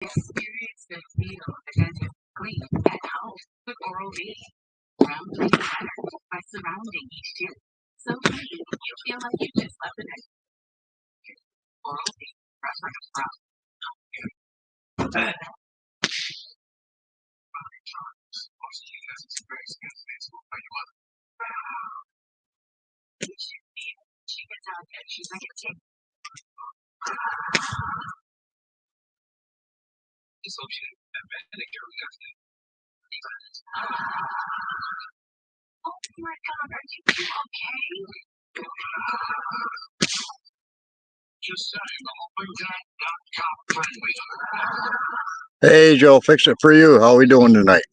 Experience the feel of the dentist clean at home with Oral-B. Roundly better by surrounding each tooth. So clean, you feel like you just left the dentist. Oral-B, brush like a pro. She gets out and she's like a chick. Associated with Medicare reduction. Oh my God, are you okay? Just Hey Joe, fix it for you. How are we doing tonight?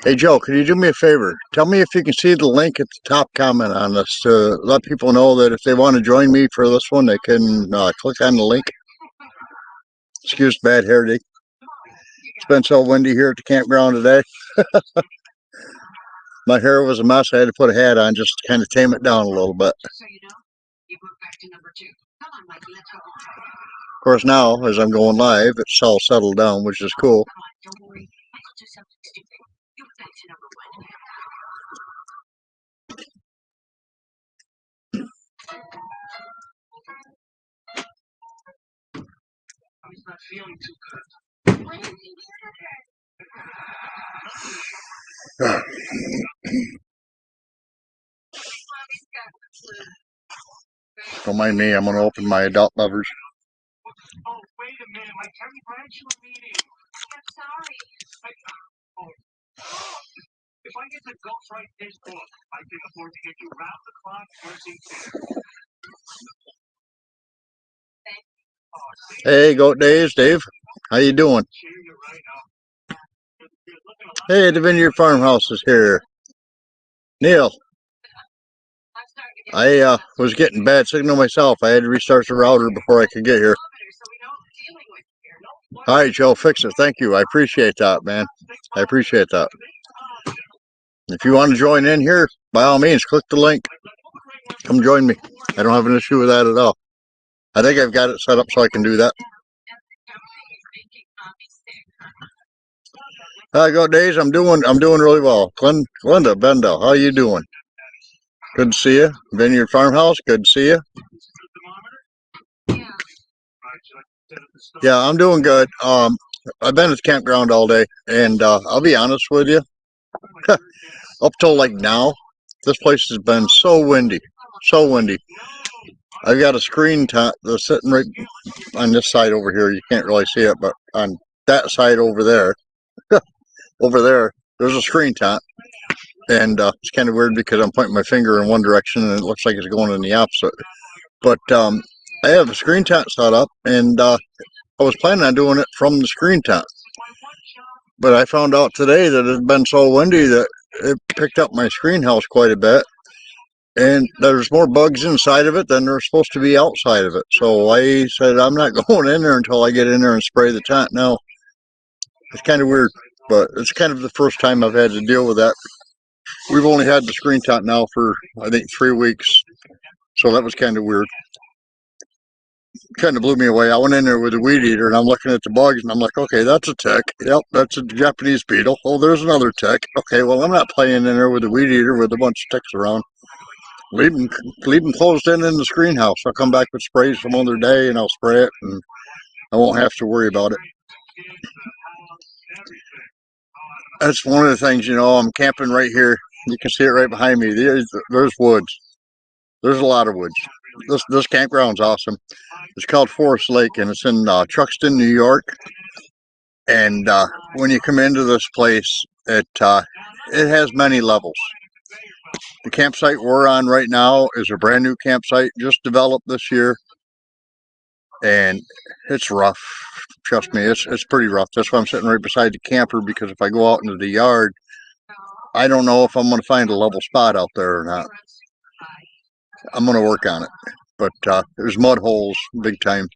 Hey Joe, can you do me a favor? Tell me if you can see the link at the top comment on this to let people know that if they want to join me for this one, they can click on the link. Excuse bad hair day. It's been so windy here at the campground today. My hair was a mess. I had to put a hat on just to kind of tame it down a little bit. Of course, now, as I'm going live, it's all settled down, which is cool. He's not feeling too good. When did he get her? Don't mind me, I'm going to open my adult beverage. Oh, wait a minute, my Terry Bradshaw meeting. I'm sorry. If I get to ghostwrite this book, I can afford to get you round the clock nursing care. Hey, Goat Days, Dave. How you doing? Hey, the Vineyard Farmhouse is here. Neil. I was getting bad signal myself. I had to restart the router before I could get here. All right, Joe, fix it. Thank you. I appreciate that, man. I appreciate that. If you want to join in here, by all means, click the link. Come join me. I don't have an issue with that at all. I think I've got it set up so I can do that. Hi, Go Days. I'm doing really well. Glenda Bendel, how you doing? Good to see you. Vineyard Farmhouse, good to see you. Yeah, I'm doing good. I've been at the campground all day, and I'll be honest with you. Up till like now, this place has been so windy, so windy. I've got a screen tent that's sitting right on this side over here. You can't really see it, but on that side over there, there's a screen tent. And it's kind of weird because I'm pointing my finger in one direction and it looks like it's going in the opposite. But I have a screen tent set up, and I was planning on doing it from the screen tent. But I found out today that it's been so windy that it picked up my screen house quite a bit. And there's more bugs inside of it than there's supposed to be outside of it. So I said, I'm not going in there until I get in there and spray the tent. Now, it's kind of weird, but it's kind of the first time I've had to deal with that. We've only had the screen tent now for, I think, 3 weeks. So that was kind of weird. Kind of blew me away. I went in there with a weed eater and I'm looking at the bugs and I'm like, okay, that's a tick. Yep, that's a Japanese beetle. Oh, there's another tick. Okay, well, I'm not playing in there with a weed eater with a bunch of ticks around. Leave them closed in the screen house. I'll come back with sprays some other day and I'll spray it and I won't have to worry about it. That's one of the things, I'm camping right here. You can see it right behind me. There's woods. There's a lot of woods. This campground's awesome. It's called Forest Lake, and it's in Truxton, New York. And when you come into this place, it has many levels. The campsite we're on right now is a brand new campsite, just developed this year, and it's rough. Trust me, it's pretty rough. That's why I'm sitting right beside the camper, because if I go out into the yard, I don't know if I'm going to find a level spot out there or not. I'm going to work on it. But there's mud holes big time.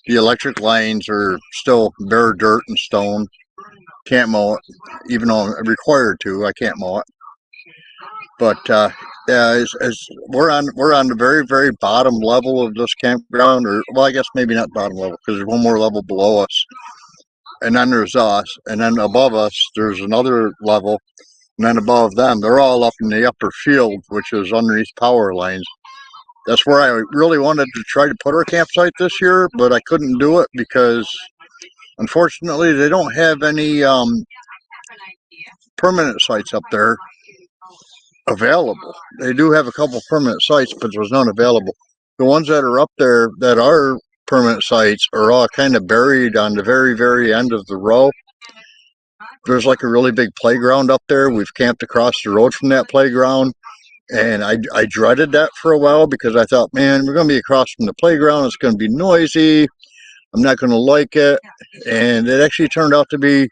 The electric lines are still bare dirt and stone. Can't mow it. Even though I'm required to, I can't mow it. But Yeah, we're on the very very bottom level of this campground, or well, I guess maybe not bottom level because there's one more level below us, and then there's us, and then above us there's another level, and then above them they're all up in the upper field, which is underneath power lines. That's where I really wanted to try to put our campsite this year, but I couldn't do it because unfortunately they don't have any permanent sites up there available. They do have a couple permanent sites, but there's none available. The ones that are up there that are permanent sites are all kind of buried on the very, very end of the row. There's like a really big playground up there. We've camped across the road from that playground, and I dreaded that for a while because I thought, man, we're going to be across from the playground. It's going to be noisy. I'm not going to like it. And it actually turned out to be,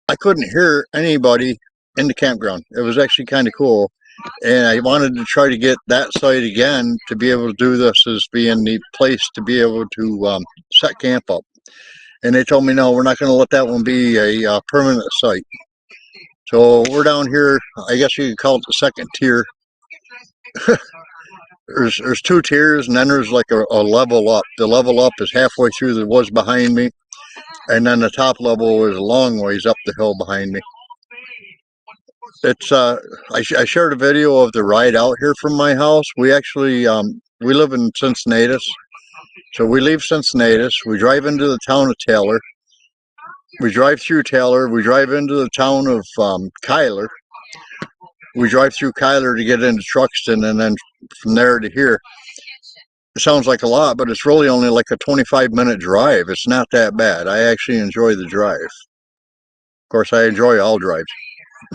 I couldn't hear anybody in the campground. It was actually kind of cool. And I wanted to try to get that site again to be able to do this as being the place to be able to set camp up. And they told me, no, we're not going to let that one be a permanent site. So we're down here. I guess you could call it the second tier. There's two tiers, and then there's like a level up. The level up is halfway through the woods behind me, and then the top level is a long ways up the hill behind me. It's I shared a video of the ride out here from my house. We actually we live in Cincinnati, so we leave Cincinnati. We drive into the town of Taylor. We drive through Taylor. We drive into the town of Kyler. We drive through Kyler to get into Truxton, and then from there to here. It sounds like a lot, but it's really only like a 25-minute drive. It's not that bad. I actually enjoy the drive. Of course, I enjoy all drives.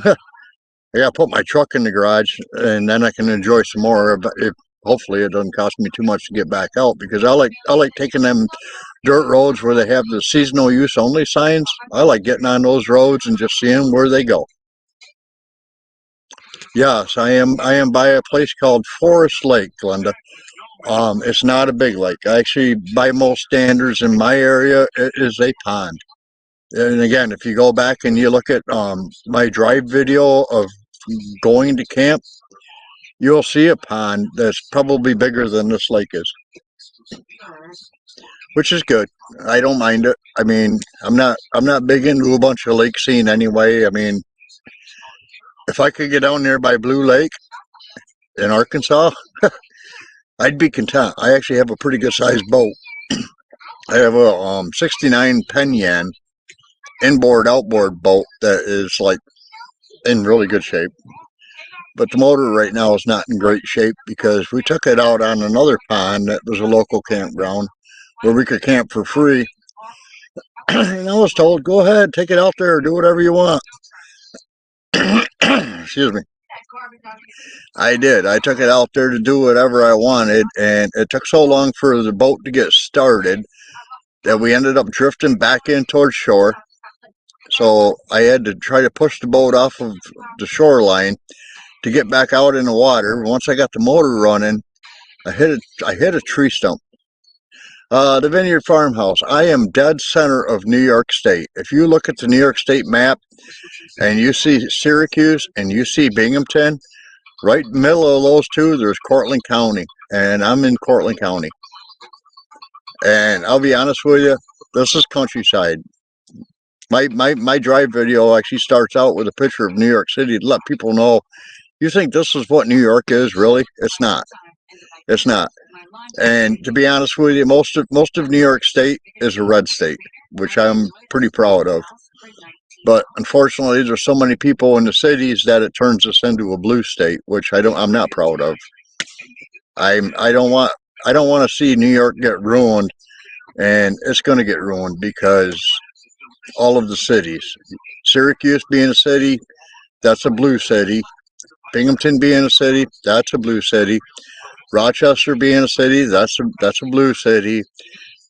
I got to put my truck in the garage, and then I can enjoy some more. But hopefully, it doesn't cost me too much to get back out because I like taking them dirt roads where they have the seasonal use only signs. I like getting on those roads and just seeing where they go. Yes, I am by a place called Forest Lake, Glenda. It's not a big lake. Actually, by most standards in my area, it is a pond. And again, if you go back and you look at my drive video of going to camp, you'll see a pond that's probably bigger than this lake is, which is good. I don't mind it. I mean, I'm not big into a bunch of lake scene anyway. I mean, if I could get down there by Blue Lake in Arkansas, I'd be content. I actually have a pretty good sized boat. I have a 69 Penyan inboard outboard boat that is like in really good shape. But the motor right now is not in great shape because we took it out on another pond that was a local campground where we could camp for free. And I was told, go ahead, take it out there, do whatever you want. Excuse me. I did. I took it out there to do whatever I wanted, and it took so long for the boat to get started that we ended up drifting back in towards shore. So I had to try to push the boat off of the shoreline to get back out in the water. Once I got the motor running, I hit a tree stump. The Vineyard Farmhouse. I am dead center of New York State. If you look at the New York State map and you see Syracuse and you see Binghamton, right in the middle of those two, there's Cortland County, and I'm in Cortland County. And I'll be honest with you, this is countryside. My drive video actually starts out with a picture of New York City to let people know, you think this is what New York is, really? It's not. It's not. And to be honest with you, most of New York State is a red state, which I'm pretty proud of. But unfortunately, there's so many people in the cities that it turns us into a blue state, which I'm not proud of. I don't want to see New York get ruined, and it's going to get ruined because all of the cities. Syracuse being a city, that's a blue city. Binghamton being a city, that's a blue city. Rochester being a city, that's a blue city.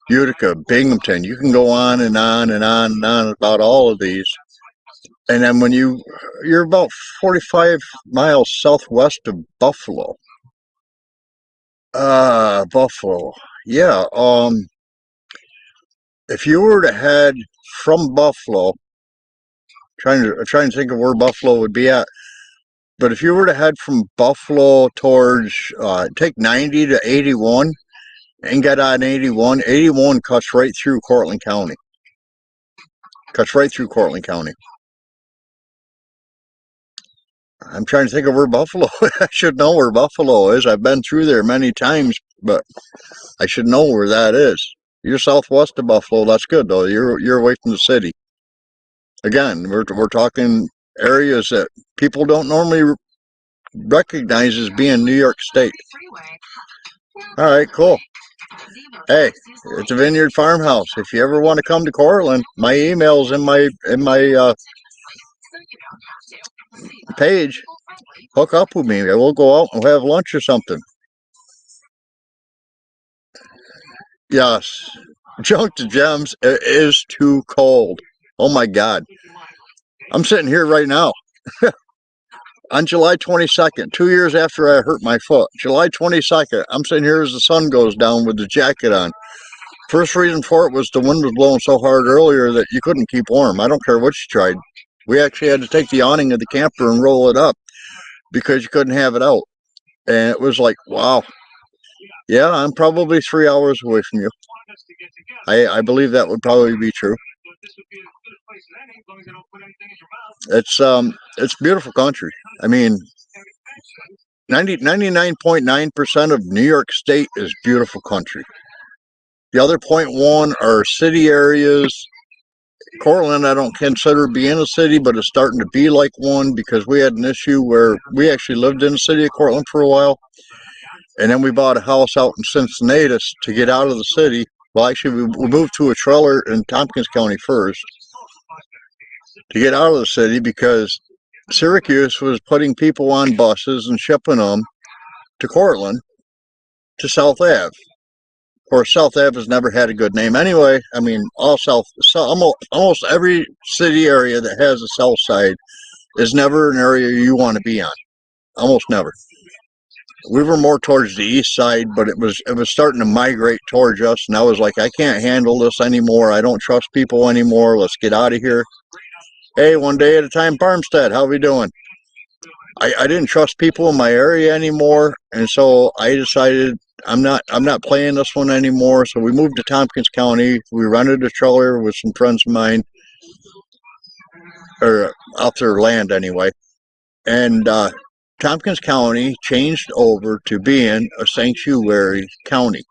Utica, Binghamton, you can go on and on and on and on about all of these. And then when you're about 45 miles southwest of Buffalo. Buffalo. Yeah, if you were to head from Buffalo, trying to think of where Buffalo would be at. But if you were to head from Buffalo towards, take 90 to 81 and get on 81, 81 cuts right through Cortland County. Cuts right through Cortland County. I'm trying to think of where Buffalo. I should know where Buffalo is. I've been through there many times, but I should know where that is. You're southwest of Buffalo. That's good though. You're away from the city. Again, we're talking areas that people don't normally recognize as being New York State. All right, cool. Hey, it's a Vineyard Farmhouse. If you ever want to come to Cortland, my email's in my page. Hook up with me. We'll go out and we'll have lunch or something. Yes, Junk to Gems. It is too cold. Oh my God. I'm sitting here right now. On July 22nd, 2 years after I hurt my foot, July 22nd, I'm sitting here as the sun goes down with the jacket on. First reason for it was the wind was blowing so hard earlier that you couldn't keep warm. I don't care what you tried. We actually had to take the awning of the camper and roll it up because you couldn't have it out. And it was like, wow. Yeah, I'm probably 3 hours away from you. I believe that would probably be true. It's beautiful country. I mean, 99.9% of New York State is beautiful country. The other 0.1 are city areas. Cortland, I don't consider being a city, but it's starting to be like one because we had an issue where we actually lived in the city of Cortland for a while. And then we bought a house out in Cincinnati to get out of the city. Well, actually, we moved to a trailer in Tompkins County first to get out of the city because Syracuse was putting people on buses and shipping them to Cortland to South Ave. Of course, South Ave has never had a good name anyway. I mean, almost every city area that has a south side is never an area you want to be on. Almost never. We were more towards the east side, but it was starting to migrate towards us, and I was like, I can't handle this anymore. I don't trust people anymore. Let's get out of here. Hey, one day at a time, Farmstead. How we doing? I didn't trust people in my area anymore, and so I decided I'm not playing this one anymore. So we moved to Tompkins County. We rented a trailer with some friends of mine, or out their land anyway, and Tompkins County changed over to being a sanctuary county.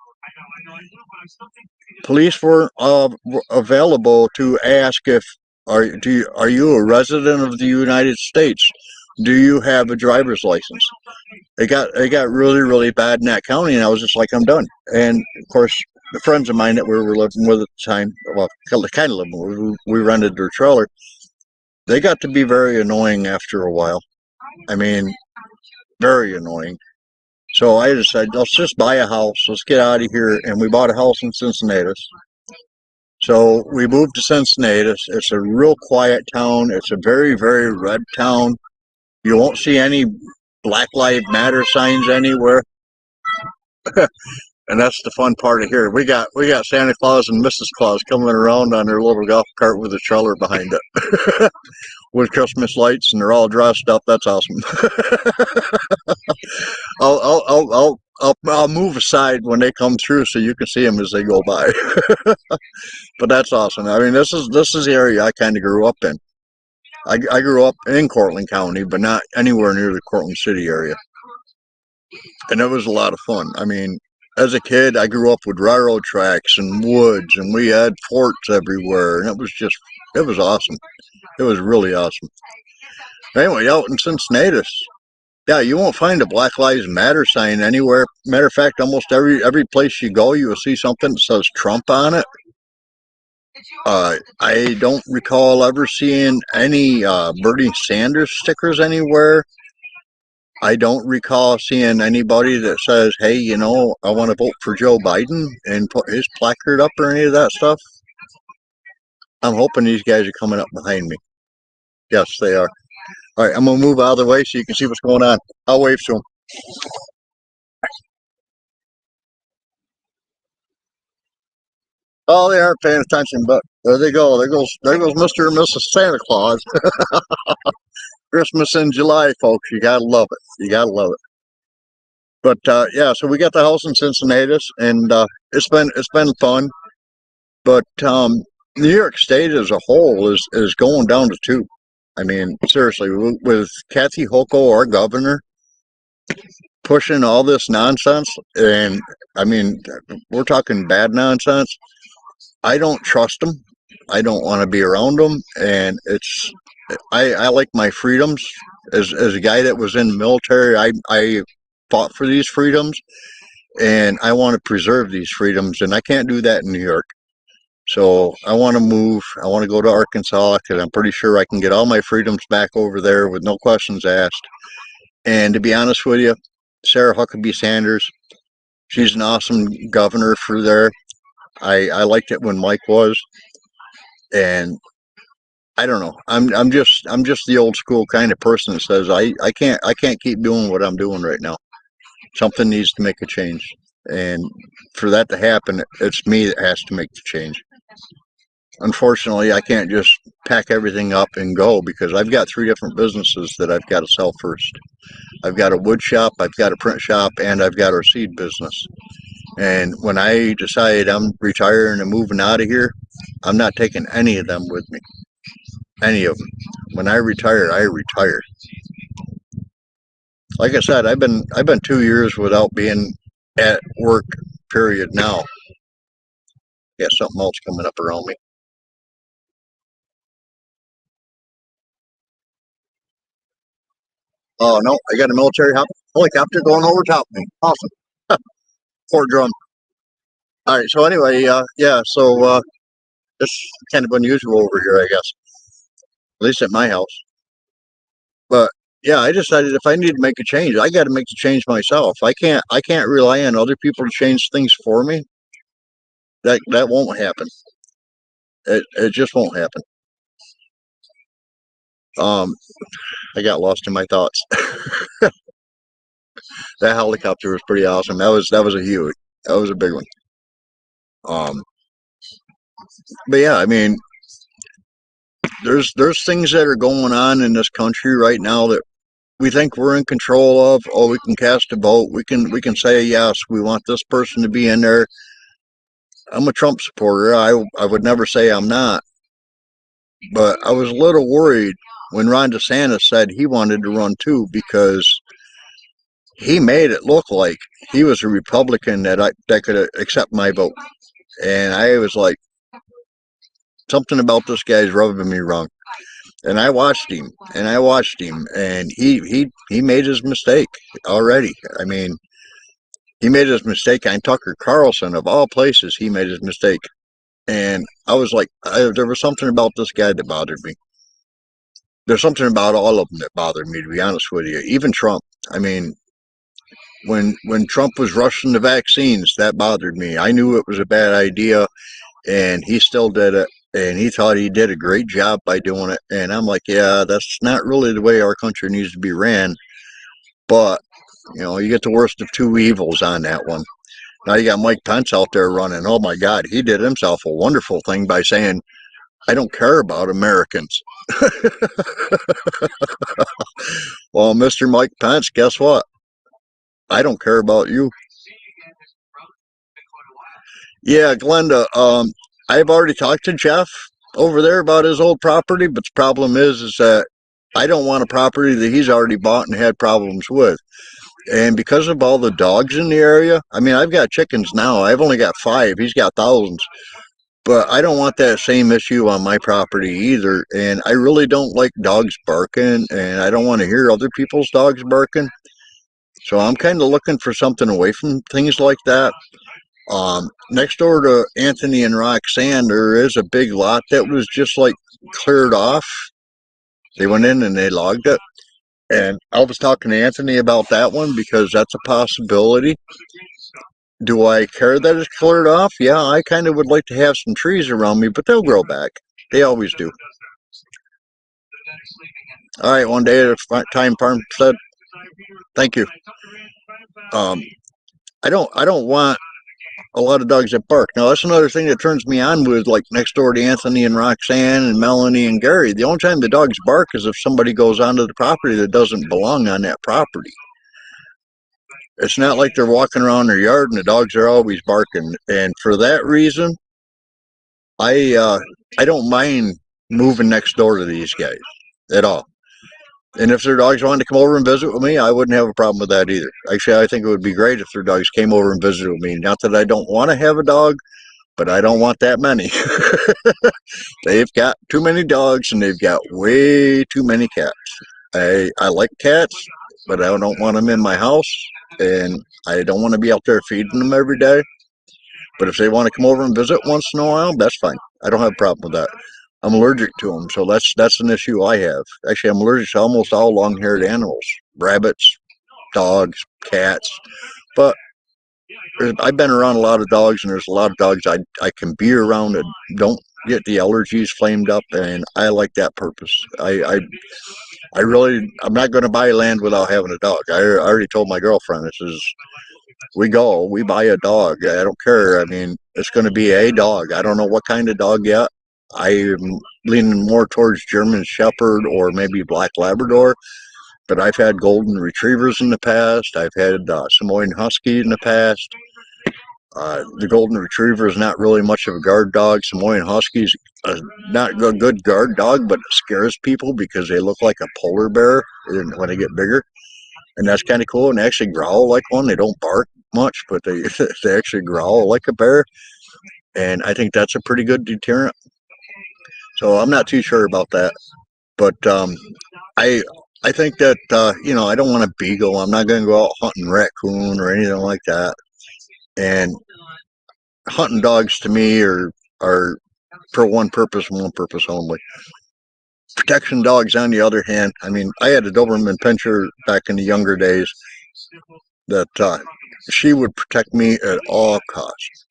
Police weren't available to ask if are you a resident of the United States? Do you have a driver's license? It got really bad in that county, and I was just like, I'm done. And of course, the friends of mine that we were living with at the time, well, kind of living with, we rented their trailer. They got to be very annoying after a while. I mean, very annoying. So I decided, let's just buy a house. Let's get out of here. And we bought a house in Cincinnati. So we moved to Cincinnati. It's a real quiet town. It's a very red town. You won't see any Black Lives Matter signs anywhere. And that's the fun part of here. We got Santa Claus and Mrs. Claus coming around on their little golf cart with a trailer behind it. With Christmas lights, and they're all dressed up. That's awesome. I'll move aside when they come through so you can see them as they go by. But that's awesome. I mean, this is the area I kind of grew up in. I grew up in Cortland County, but not anywhere near the Cortland City area. And it was a lot of fun. I mean, as a kid, I grew up with railroad tracks and woods, and we had forts everywhere, and it was awesome. It was really awesome. Anyway, out in Cincinnati, yeah, you won't find a Black Lives Matter sign anywhere. Matter of fact, almost every place you go, you will see something that says Trump on it. I don't recall ever seeing any Bernie Sanders stickers anywhere. I don't recall seeing anybody that says, hey, you know, I want to vote for Joe Biden and put his placard up or any of that stuff. I'm hoping these guys are coming up behind me. Yes, they are. All right, I'm going to move out of the way so you can see what's going on. I'll wave to them. Oh, they aren't paying attention, but there they go. There goes Mr. and Mrs. Santa Claus. Christmas in July, folks. You gotta love it. You gotta love it. But yeah, so we got the house in Cincinnati, and it's been fun. But New York State as a whole is going down the tube. I mean, seriously, with Kathy Hochul, our governor, pushing all this nonsense, and I mean, we're talking bad nonsense. I don't trust them. I don't want to be around them, and I like my freedoms. As a guy that was in the military, I fought for these freedoms, and I want to preserve these freedoms, and I can't do that in New York. So I want to move. I want to go to Arkansas because I'm pretty sure I can get all my freedoms back over there with no questions asked. And to be honest with you, Sarah Huckabee Sanders, she's an awesome governor for there. I liked it when Mike was, and I don't know. I'm just the old school kind of person that says I can't keep doing what I'm doing right now. Something needs to make a change, and for that to happen, it's me that has to make the change. Unfortunately, I can't just pack everything up and go because I've got three different businesses that I've got to sell first. I've got a wood shop, I've got a print shop, and I've got our seed business. And when I decide I'm retiring and moving out of here, I'm not taking any of them with me. Any of them. When I retire, I retire. Like I said, I've been 2 years without being at work. Period. Now, got something else coming up around me. Oh no, I got a military helicopter going over top of me. Awesome. Fort drum. All right. So anyway, yeah. So it's kind of unusual over here, I guess. At least at my house. But yeah, I decided if I need to make a change, I got to make the change myself. I can't rely on other people to change things for me. That won't happen. It just won't happen. Um, I got lost in my thoughts. That helicopter was pretty awesome. That was a huge. That was a big one. Um, but yeah, I mean, there's things that are going on in this country right now that we think we're in control of. Oh, we can cast a vote. We can say yes. We want this person to be in there. I'm a Trump supporter. I would never say I'm not, but I was a little worried when Ron DeSantis said he wanted to run too because he made it look like he was a Republican that could accept my vote, and I was like, something about this guy's rubbing me wrong. And I watched him, and I watched him, and he made his mistake already. I mean, he made his mistake on Tucker Carlson of all places. He made his mistake, and I was like, there was something about this guy that bothered me. There's something about all of them that bothered me, to be honest with you. Even Trump. I mean, when Trump was rushing the vaccines, that bothered me. I knew it was a bad idea, and he still did it. And he thought he did a great job by doing it. And I'm like, yeah, that's not really the way our country needs to be ran. But, you get the worst of two evils on that one. Now you got Mike Pence out there running. Oh my God, he did himself a wonderful thing by saying, I don't care about Americans. Well, Mr. Mike Pence, guess what? I don't care about you. Yeah, Glenda, I've already talked to Jeff over there about his old property, but the problem is that I don't want a property that he's already bought and had problems with. And because of all the dogs in the area, I mean, I've got chickens now. I've only got five. He's got thousands. But I don't want that same issue on my property either. And I really don't like dogs barking, and I don't want to hear other people's dogs barking. So I'm kind of looking for something away from things like that. Next door to Anthony and Roxanne, there is a big lot that was just like cleared off. They went in and they logged it. And I was talking to Anthony about that one because that's a possibility. Do I care that it's cleared off? Yeah, I kind of would like to have some trees around me, but they'll grow back. They always do. All right, one day at a time, Farmstead. Thank you. Um, I don't want a lot of dogs that bark. Now, that's another thing that turns me on with, like, next door to Anthony and Roxanne and Melanie and Gary. The only time the dogs bark is if somebody goes onto the property that doesn't belong on that property. It's not like they're walking around their yard and the dogs are always barking. And for that reason, I don't mind moving next door to these guys at all. And if their dogs wanted to come over and visit with me, I wouldn't have a problem with that either. Actually, I think it would be great if their dogs came over and visited with me. Not that I don't want to have a dog, but I don't want that many. They've got too many dogs and they've got way too many cats. I like cats, but I don't want them in my house, and I don't want to be out there feeding them every day. But if they want to come over and visit once in a while, that's fine. I don't have a problem with that. I'm allergic to them, so that's an issue I have. Actually, I'm allergic to almost all long-haired animals: rabbits, dogs, cats. But I've been around a lot of dogs, and there's a lot of dogs I can be around and don't get the allergies flamed up, and I like that purpose. I'm not going to buy land without having a dog. I already told my girlfriend, this is, we buy a dog. I don't care. I mean, it's going to be a dog. I don't know what kind of dog yet. I'm leaning more towards German Shepherd or maybe Black Labrador, but I've had Golden Retrievers in the past. I've had Samoyed Husky in the past. The Golden Retriever is not really much of a guard dog. Samoyed Husky is not a good guard dog, but it scares people because they look like a polar bear when they get bigger. And that's kind of cool. And they actually growl like one. They don't bark much, but they they actually growl like a bear. And I think that's a pretty good deterrent. So I'm not too sure about that. But I I think that I don't want a beagle. I'm not going to go out hunting raccoon or anything like that. And hunting dogs to me are for one purpose and one purpose only. Protection dogs, on the other hand, I mean, I had a Doberman Pinscher back in the younger days that she would protect me at all costs.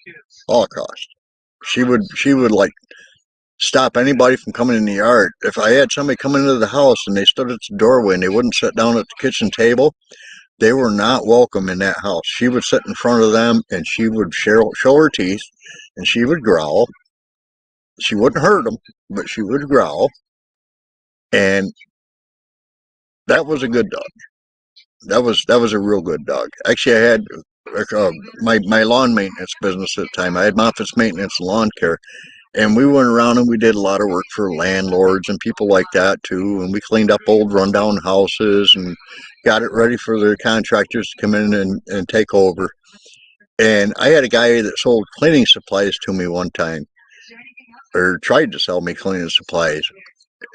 All costs. She would like stop anybody from coming in the yard. If I had somebody come into the house and they stood at the doorway and they wouldn't sit down at the kitchen table, they were not welcome in that house. She would sit in front of them and she would show her teeth and she would growl. She wouldn't hurt them, but she would growl. And that was a good dog. That was a real good dog. Actually, I had my lawn maintenance business at the time. I had Moffitt's Maintenance and Lawn Care, and we went around and we did a lot of work for landlords and people like that too. And we cleaned up old rundown houses and got it ready for the contractors to come in and take over. And I had a guy that sold cleaning supplies to me one time, or tried to sell me cleaning supplies.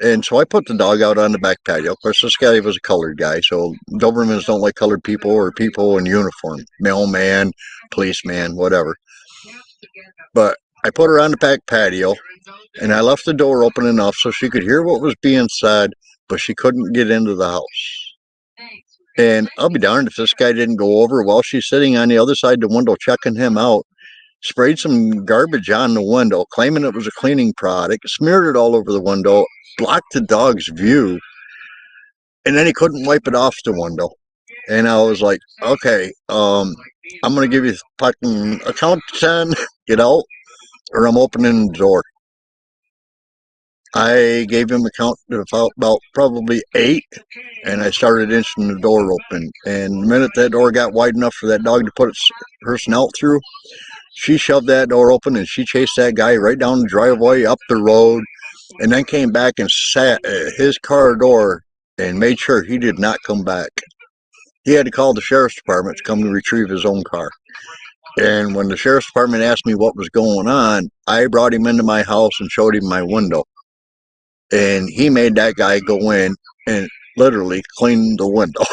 And so I put the dog out on the back patio. Of course, this guy was a colored guy, so Dobermans don't like colored people or people in uniform, mailman, policeman, whatever. But I put her on the back patio, and I left the door open enough so she could hear what was being said, but she couldn't get into the house. And I'll be darned if this guy didn't go over while she's sitting on the other side of the window checking him out, sprayed some garbage on the window, claiming it was a cleaning product, smeared it all over the window, blocked the dog's view, and then he couldn't wipe it off the window. And I was like, okay, I'm going to give you fucking a count to 10, get out, or I'm opening the door. I gave him a count of about probably 8, and I started inching the door open. And the minute that door got wide enough for that dog to put her snout through, she shoved that door open and she chased that guy right down the driveway, up the road, and then came back and sat at his car door and made sure he did not come back. He had to call the sheriff's department to come to retrieve his own car. And when the sheriff's department asked me what was going on, I brought him into my house and showed him my window. And he made that guy go in and literally clean the window.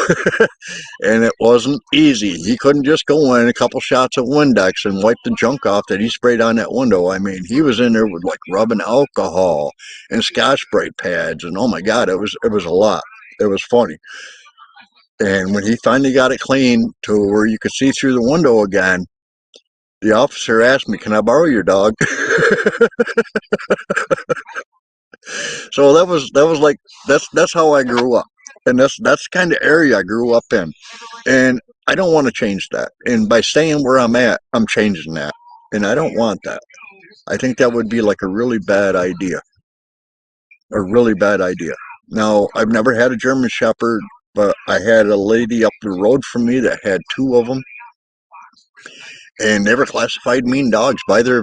And it wasn't easy. He couldn't just go in a couple shots of Windex and wipe the junk off that he sprayed on that window. I mean, he was in there with like rubbing alcohol and Scotch-Brite pads, and oh my God, it was a lot. It was funny. And when he finally got it clean to where you could see through the window again, the officer asked me, "Can I borrow your dog?" So that was like, that's how I grew up, and that's kind of area I grew up in, and I don't want to change that. And by staying where I'm at, I'm changing that. And I don't want that. I think that would be like a really bad idea. A really bad idea. Now, I've never had a German Shepherd, but I had a lady up the road from me that had two of them, and they were classified mean dogs by their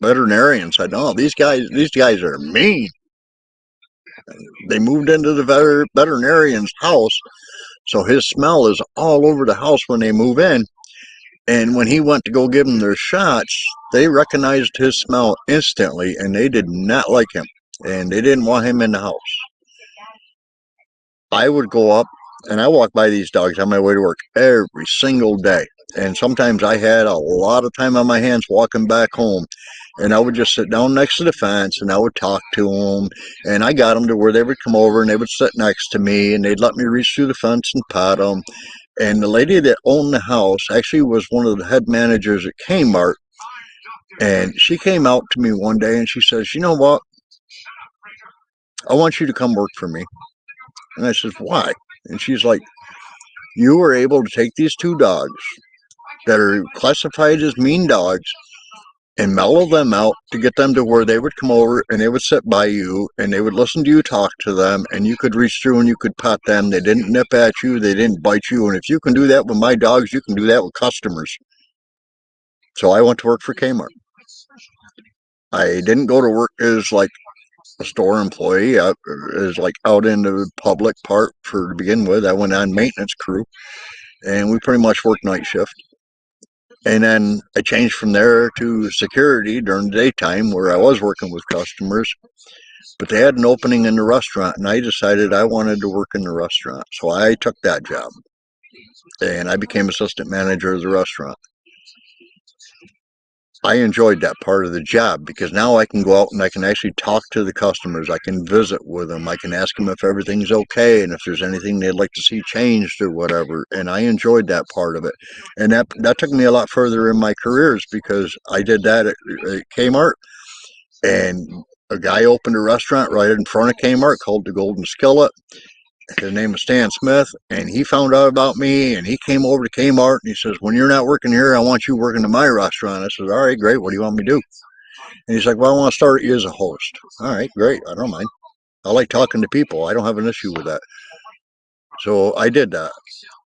veterinarian. Said, "No, these guys are mean." They moved into the veterinarian's house, so his smell is all over the house when they move in. And when he went to go give them their shots, they recognized his smell instantly, and they did not like him, and they didn't want him in the house. I would go up, and I walk by these dogs on my way to work every single day. And sometimes I had a lot of time on my hands walking back home. And I would just sit down next to the fence and I would talk to them. And I got them to where they would come over and they would sit next to me and they'd let me reach through the fence and pat them. And the lady that owned the house actually was one of the head managers at Kmart. And she came out to me one day and she says, "You know what? I want you to come work for me." And I says, "Why?" And she's like, "You were able to take these two dogs that are classified as mean dogs and mellow them out to get them to where they would come over and they would sit by you and they would listen to you talk to them and you could reach through and you could pet them. They didn't nip at you. They didn't bite you. And if you can do that with my dogs, you can do that with customers." So I went to work for Kmart. I didn't go to work as like a store employee. I was like out in the public part for to begin with. I went on maintenance crew and we pretty much worked night shift. And then I changed from there to security during the daytime where I was working with customers. But they had an opening in the restaurant, and I decided I wanted to work in the restaurant. So I took that job, and I became assistant manager of the restaurant. I enjoyed that part of the job because now I can go out and I can actually talk to the customers. I can visit with them. I can ask them if everything's okay and if there's anything they'd like to see changed or whatever. And I enjoyed that part of it. And that took me a lot further in my careers because I did that at Kmart. And a guy opened a restaurant right in front of Kmart called the Golden Skillet. His name was Stan Smith, and he found out about me, and he came over to Kmart, and he says, "When you're not working here, I want you working in my restaurant." I said, "All right, great. What do you want me to do?" And he's like, "Well, I want to start you as a host." All right, great. I don't mind. I like talking to people. I don't have an issue with that. So I did that.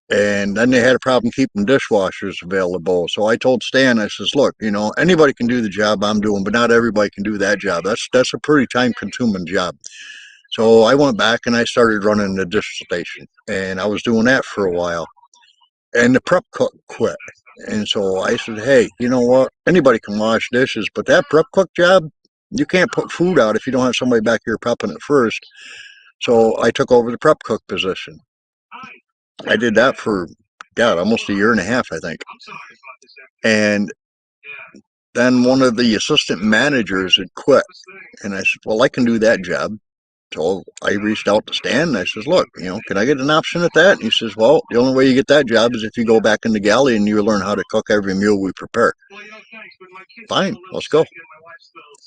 And then they had a problem keeping dishwashers available. So I told Stan, I says, "Look, anybody can do the job I'm doing, but not everybody can do that job. That's a pretty time consuming job." So I went back and I started running the dish station, and I was doing that for a while. And the prep cook quit, and so I said, "Hey, you know what? Anybody can wash dishes, but that prep cook job, you can't put food out if you don't have somebody back here prepping it first." So I took over the prep cook position. I did that for God, almost a year and a half, I think. And then one of the assistant managers had quit, and I said, "Well, I can do that job." So I reached out to Stan and I says, "Look, can I get an option at that?" And he says, "Well, the only way you get that job is if you go back in the galley and you learn how to cook every meal we prepare." Fine, let's go.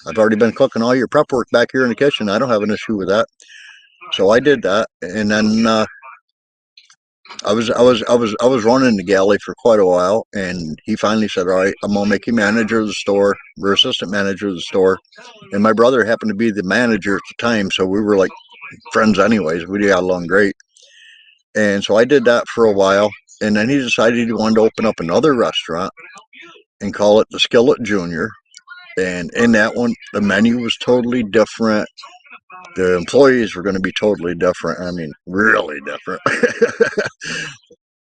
I've already been cooking all your prep work back here in the kitchen. I don't have an issue with that. So I did that, and then I was running the galley for quite a while, and he finally said, "All right, I'm gonna make you manager of the store, or assistant manager of the store." And my brother happened to be the manager at the time, so we were like friends anyways. We got along great. And so I did that for a while, and then he decided he wanted to open up another restaurant and call it the Skillet Junior. And in that one, the menu was totally different. The employees were going to be totally different. I mean, really different.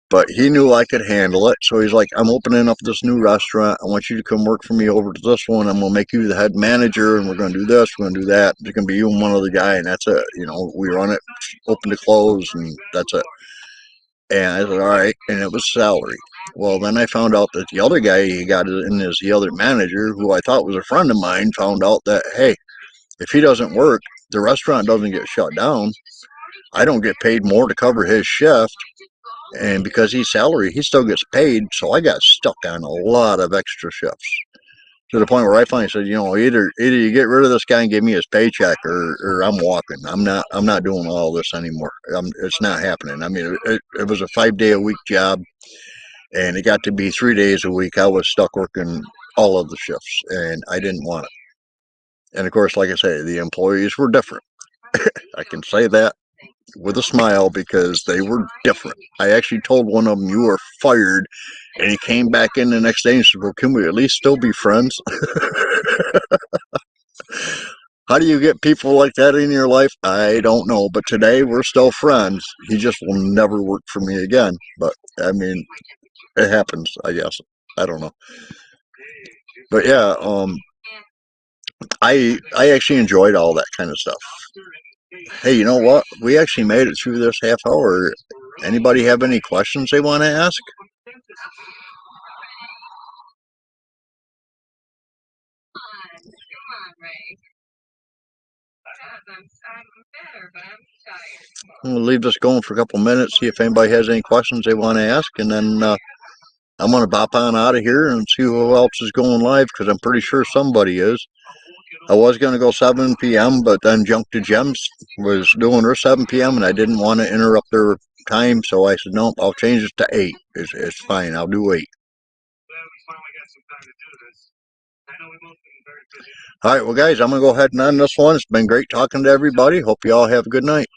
But he knew I could handle it. So he's like, "I'm opening up this new restaurant. I want you to come work for me over to this one. I'm going to make you the head manager, and we're going to do this. We're going to do that. There's going to be you and one other guy, and that's it. We run it open to close, and that's it." And I said, "All right." And it was salary. Well, then I found out that the other guy he got in as the other manager, who I thought was a friend of mine, found out that, hey, if he doesn't work, the restaurant doesn't get shut down. I don't get paid more to cover his shift. And because he's salary, he still gets paid. So I got stuck on a lot of extra shifts to the point where I finally said, either you get rid of this guy and give me his paycheck, or I'm walking. I'm not doing all this anymore. It's not happening. I mean, it was a 5-day-a-week job, And it got to be 3 days a week. I was stuck working all of the shifts, and I didn't want it. And of course, like I say, the employees were different. I can say that with a smile because they were different. I actually told one of them, "You are fired." And he came back in the next day and said, "Well, can we at least still be friends?" How do you get people like that in your life? I don't know. But today we're still friends. He just will never work for me again. But I mean, it happens, I guess. I don't know. But yeah, I actually enjoyed all that kind of stuff. Hey, you know what? We actually made it through this half hour. Anybody have any questions they want to ask? We'll leave this going for a couple minutes, see if anybody has any questions they want to ask, and then I'm going to bop on out of here and see who else is going live, because I'm pretty sure somebody is. I was going to go 7 p.m., but then Junk to Gems was doing her 7 p.m., and I didn't want to interrupt their time, so I said, nope, I'll change it to 8. It's fine. I'll do 8. All right, well, guys, I'm going to go ahead and end this one. It's been great talking to everybody. Hope you all have a good night.